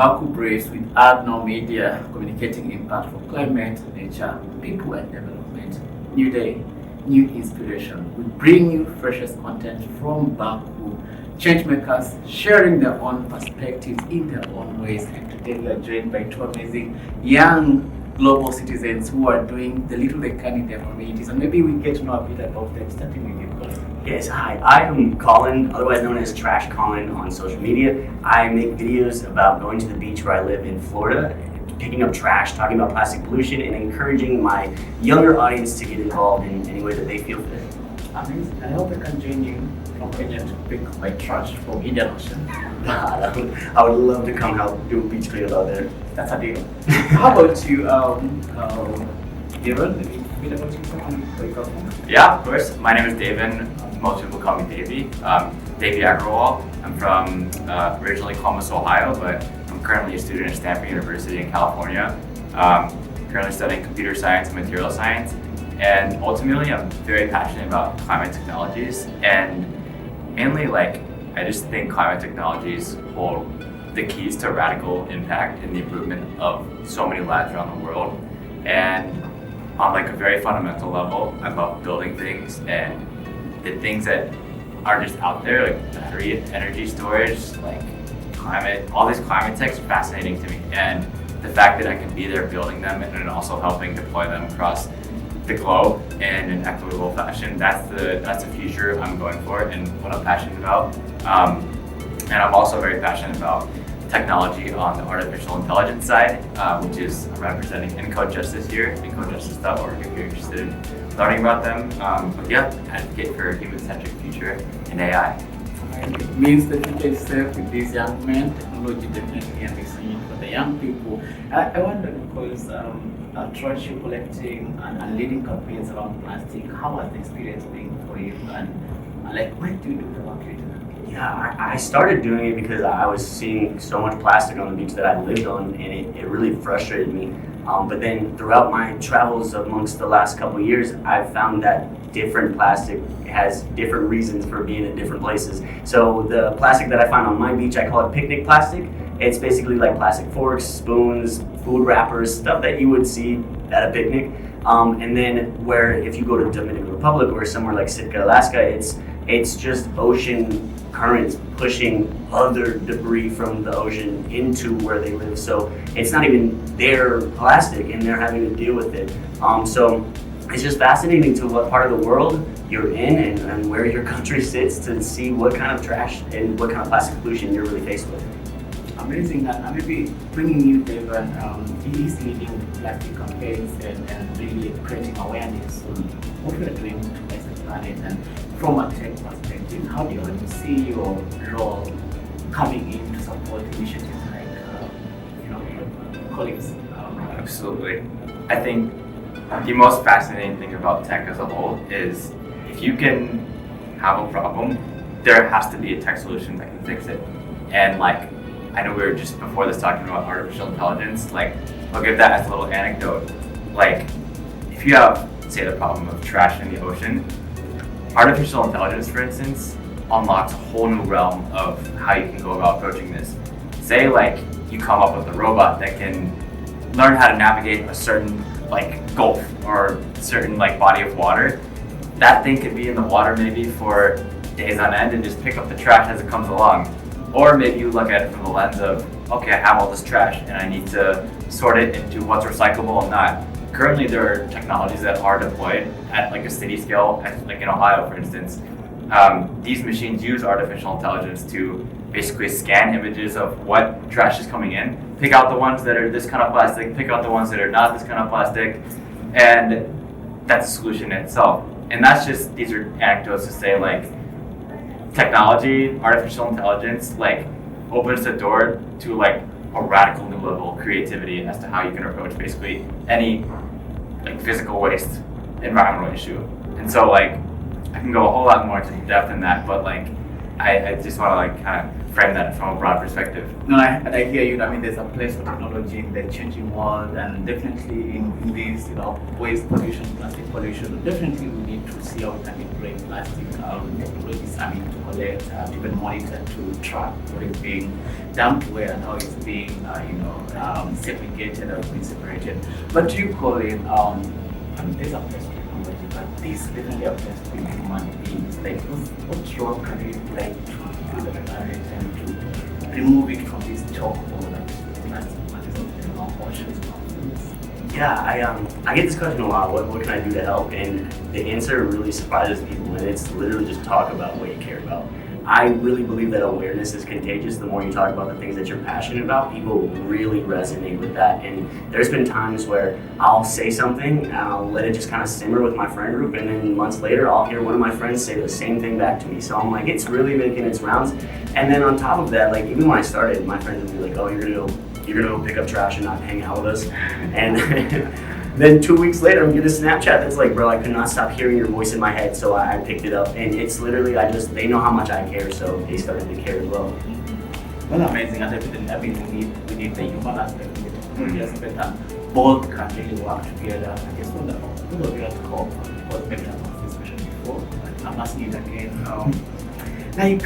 Baku Braves with Art Now Media, communicating impact for climate, nature, people, and development. New day, new inspiration. We bring you freshest content from Baku, changemakers sharing their own perspectives in their own ways. And today we are joined by two amazing young global citizens who are doing the little they can in their communities. And maybe we get to know a bit about them, starting with you, Colin. Yes, hi. I am Colin, otherwise known as Trash Colin on social media. I make videos about going to the beach where I live in Florida, picking up trash, talking about plastic pollution, and encouraging my younger audience to get involved in any way that they feel fit. Amazing. I hope I can join you from Kenya to pick my trash from Indian Ocean. I would love to come help do a beach cleanup out there. That's a deal. How about you, Devon? Maybe a bit about yourself and where you come from? Yeah, of course. My name is David. Most people call me Davey. Davey Agrawal. I'm from originally Columbus, Ohio, but I'm currently a student at Stanford University in California. Currently studying computer science and material science. And ultimately, I'm very passionate about climate technologies. And mainly, I just think climate technologies hold the keys to radical impact in the improvement of so many lives around the world. And on a very fundamental level, I love building things and the things that are just out there, like battery energy storage, like climate, all these climate techs are fascinating to me. And the fact that I can be there building them and then also helping deploy them across the globe in an equitable fashion, that's the future I'm going for and what I'm passionate about. And I'm also very passionate about technology on the artificial intelligence side, which is representing Encode Justice here, encodejustice.org if you're interested in learning about them. But yeah, advocate for a human-centric future in AI. It means the future itself with these young men, technology definitely can be seen for the young people. I wonder because trash collecting and leading campaigns around plastic, how has the experience been for you? And why do you do the work you do? Yeah, I started doing it because I was seeing so much plastic on the beach that I lived on, and it really frustrated me. But then throughout my travels amongst the last couple of years, I've found that different plastic has different reasons for being at different places. So the plastic that I find on my beach, I call it picnic plastic. It's basically like plastic forks, spoons, food wrappers, stuff that you would see at a picnic. And then where if you go to Dominican Republic or somewhere like Sitka, Alaska, it's just ocean currents pushing other debris from the ocean into where they live. So it's not even their plastic and they're having to deal with it. So it's just fascinating to what part of the world you're in and where your country sits to see what kind of trash and what kind of plastic pollution you're really faced with. Amazing, and maybe bringing you, Devon, he is leading plastic campaigns and really creating awareness on what we are doing to protect the planet. And from a tech perspective, how do you see your role coming in to support initiatives like your colleagues? Absolutely. I think the most fascinating thing about tech as a whole is if you can have a problem, there has to be a tech solution that can fix it. And I know we were just before this talking about artificial intelligence, I'll give that as a little anecdote. If you have, say, the problem of trash in the ocean, artificial intelligence, for instance, unlocks a whole new realm of how you can go about approaching this. Say, you come up with a robot that can learn how to navigate a certain, gulf or certain, body of water. That thing could be in the water maybe for days on end and just pick up the trash as it comes along. Or maybe you look at it from the lens of, okay, I have all this trash and I need to sort it into what's recyclable and not. Currently, there are technologies that are deployed at a city scale, in Ohio, for instance. These machines use artificial intelligence to basically scan images of what trash is coming in, pick out the ones that are this kind of plastic, pick out the ones that are not this kind of plastic, and that's a solution in itself. And these are anecdotes to say technology, artificial intelligence, opens the door to a radical new level of creativity as to how you can approach basically any physical waste environmental issue. And so I can go a whole lot more into depth in that, but I just want to like kind of frame that from a broad perspective. No, I hear you. I mean, there's a place for technology in the changing world, and definitely in these, waste pollution, plastic pollution. Definitely, we need to see how we can integrate plastic technologies. I mean, to collect, even monitor, to track what is being dumped where and how it's being, segregated or being separated. But do you call it? I mean, there's a place for technology, but there's definitely a place for human beings. Like, what role can we play to do the marriage and to remove it from this chokehold that plastic oceans? Yeah, I get this question a lot. What can I do to help? And the answer really surprises people, and it's literally just talk about what you care about. I really believe that awareness is contagious. The more you talk about the things that you're passionate about, people really resonate with that. And there's been times where I'll say something and I'll let it just kind of simmer with my friend group, and then months later I'll hear one of my friends say the same thing back to me. So I'm like, it's really making its rounds. And then on top of that, like even when I started, my friends would be like, oh, you're gonna go pick up trash and not hang out with us. And then 2 weeks later, I'm getting a Snapchat that's like, bro, I could not stop hearing your voice in my head, so I picked it up. And it's literally, they know how much I care, so they started to care as well. Well, amazing. And definitely, I mean, we need the human aspect, we need the technology aspect, and both can really work together. I guess what are you at call for maybe I've asked this question before, but I'm asking it again. Like,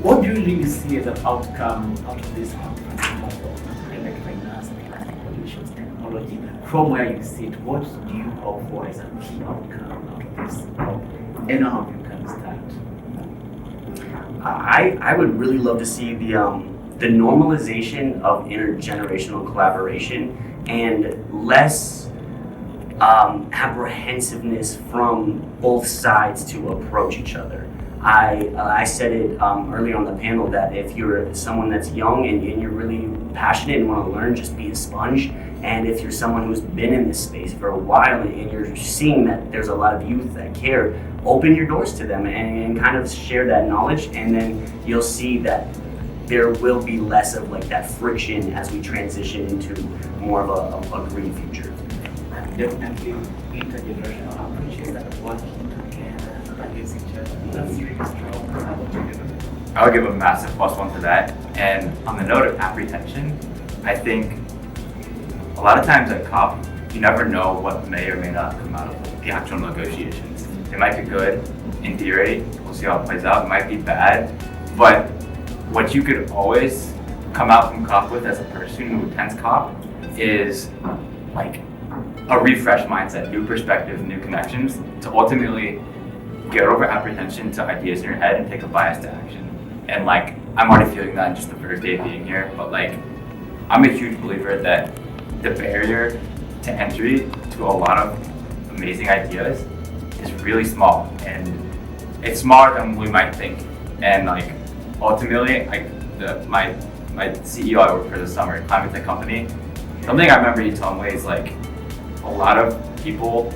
what do you really see as an outcome out of this like finance, plastic pollution, technology? From where you sit, what do you hope for as a key outcome out of this? And how you can start? I would really love to see the normalization of intergenerational collaboration and less apprehensiveness from both sides to approach each other. I said it earlier on the panel that if you're someone that's young and you're really passionate and want to learn, just be a sponge. And if you're someone who's been in this space for a while and you're seeing that there's a lot of youth that care, open your doors to them and kind of share that knowledge, and then you'll see that there will be less of like that friction as we transition into more of a green future. Definitely intergenerational approaches that are working together against each other. That's really strong. I would give a massive +1 to that. And on the note of apprehension, I think a lot of times at COP, you never know what may or may not come out of the actual negotiations. It might be good in theory, we'll see how it plays out. It might be bad, but what you could always come out from COP with as a person who attends COP is like a refreshed mindset, new perspective, new connections to ultimately get over apprehension to ideas in your head and take a bias to action. And like, I'm already feeling that in just the first day of being here, but like, I'm a huge believer that the barrier to entry to a lot of amazing ideas is really small, and it's smaller than we might think. And like, ultimately, like my CEO I work for this summer, climate tech company, something I remember he told me is like, a lot of people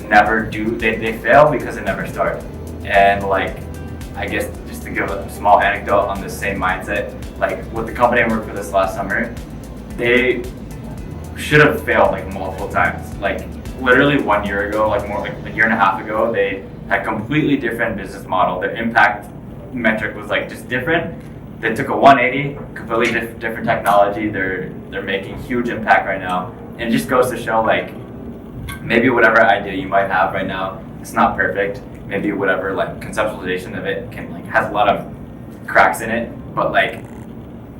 never do, they fail because they never start. And like, I guess just to give a small anecdote on the same mindset, like with the company I worked for this last summer, they should have failed like multiple times. Like literally 1 year ago, like more like a year and a half ago, they had completely different business model. Their impact metric was like just different. They took a 180, completely different technology. They're making huge impact right now. And it just goes to show like, maybe whatever idea you might have right now, it's not perfect. Maybe whatever like conceptualization of it has a lot of cracks in it. But like,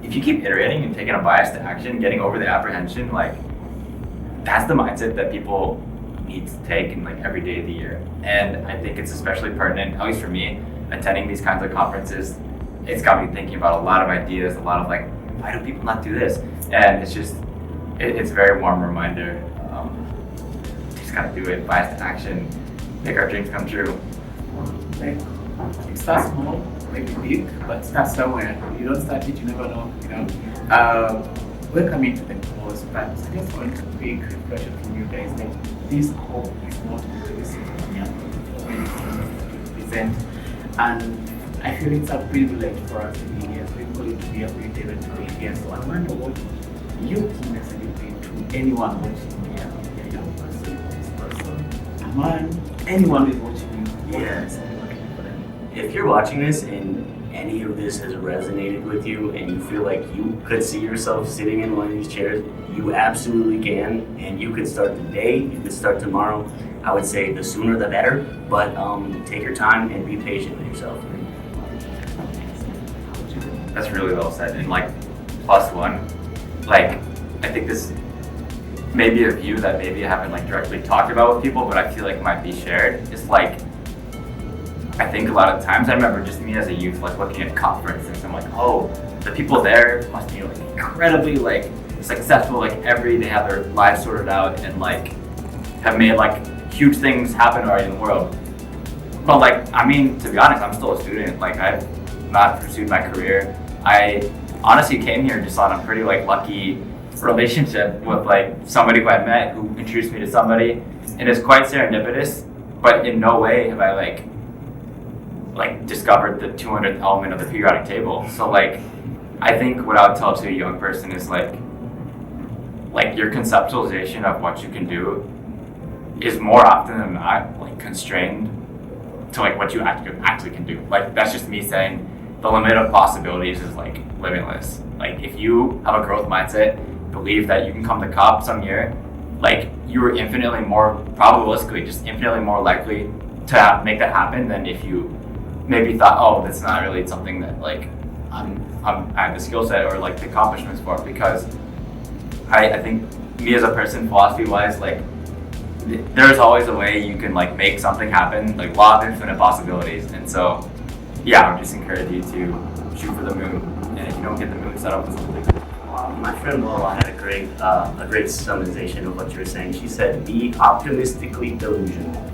if you keep iterating and taking a bias to action, getting over the apprehension, like that's the mindset that people need to take in like every day of the year. And I think it's especially pertinent, at least for me, attending these kinds of conferences. It's got me thinking about a lot of ideas, a lot of like, why do people not do this? And it's just, it's a very warm reminder. Just gotta do it, bias to action, make our dreams come true. Like, it starts small, maybe big, but start somewhere. You don't start it, you never know. Welcome to the close, but I just want a quick reflection from you guys that this hope is not inclusive to present, and I feel it's a privilege for us to be here, especially to be able to be here. So I wonder what your key message would be to anyone watching here, a young person, this person, a man, anyone who's watching you. Yes. if you're watching this and any of this has resonated with you and you feel like you could see yourself sitting in one of these chairs, you absolutely can, and you could start today, you could start tomorrow. I would say the sooner the better, but take your time and be patient with yourself. That's really well said. And like plus one, like I think this may be a view that maybe I haven't like directly talked about with people, but I feel like might be shared. It's like I think a lot of times I remember just me as a youth like looking at COP for instance, I'm like, oh, the people there must be like incredibly like successful, like they have their lives sorted out and like have made like huge things happen already in the world. But like, I mean, to be honest, I'm still a student. Like I've not pursued my career. I honestly came here just on a pretty like lucky relationship with like somebody who I met who introduced me to somebody, and it's quite serendipitous. But in no way have I like discovered the 200th element of the periodic table. So like, I think what I would tell to a young person is like your conceptualization of what you can do is more often than not like constrained to like what you actually can do. Like that's just me saying the limit of possibilities is like limitless. Like if you have a growth mindset, believe that you can come to COP some year, like you are infinitely more probabilistically just infinitely more likely to make that happen than if you maybe thought, oh, that's not really something that like I have the skill set or like the accomplishments for. Because I think me as a person, philosophy wise, like there's always a way you can like make something happen, like law of infinite possibilities. And so yeah, I would just encourage you to shoot for the moon, and if you don't get the moon, set up with something. My friend Lola had a great summarization of what you were saying. She said, be optimistically delusional.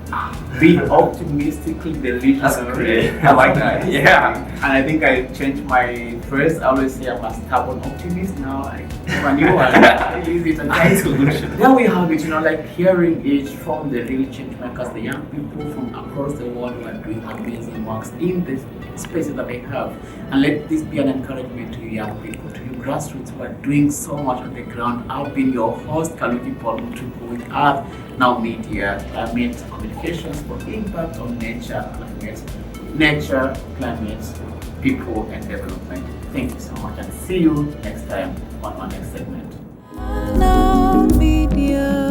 Be optimistically delusional. That's great. I like that. Yeah. And I think I changed my phrase. I always say I'm a stubborn optimist. Now I have a new one. I use it again. Solution. There we have it, like hearing it from the real change makers, the young people from across the world who are doing amazing works in the spaces that they have. And let this be an encouragement to you young people, to you grassroots who are doing so much on the ground. I've been your host, Kaluki Paul Mutuku with Earth Now Media, climate communications for impact on nature, climate, people, and development. Thank you so much, and see you next time on our next segment. Now Media.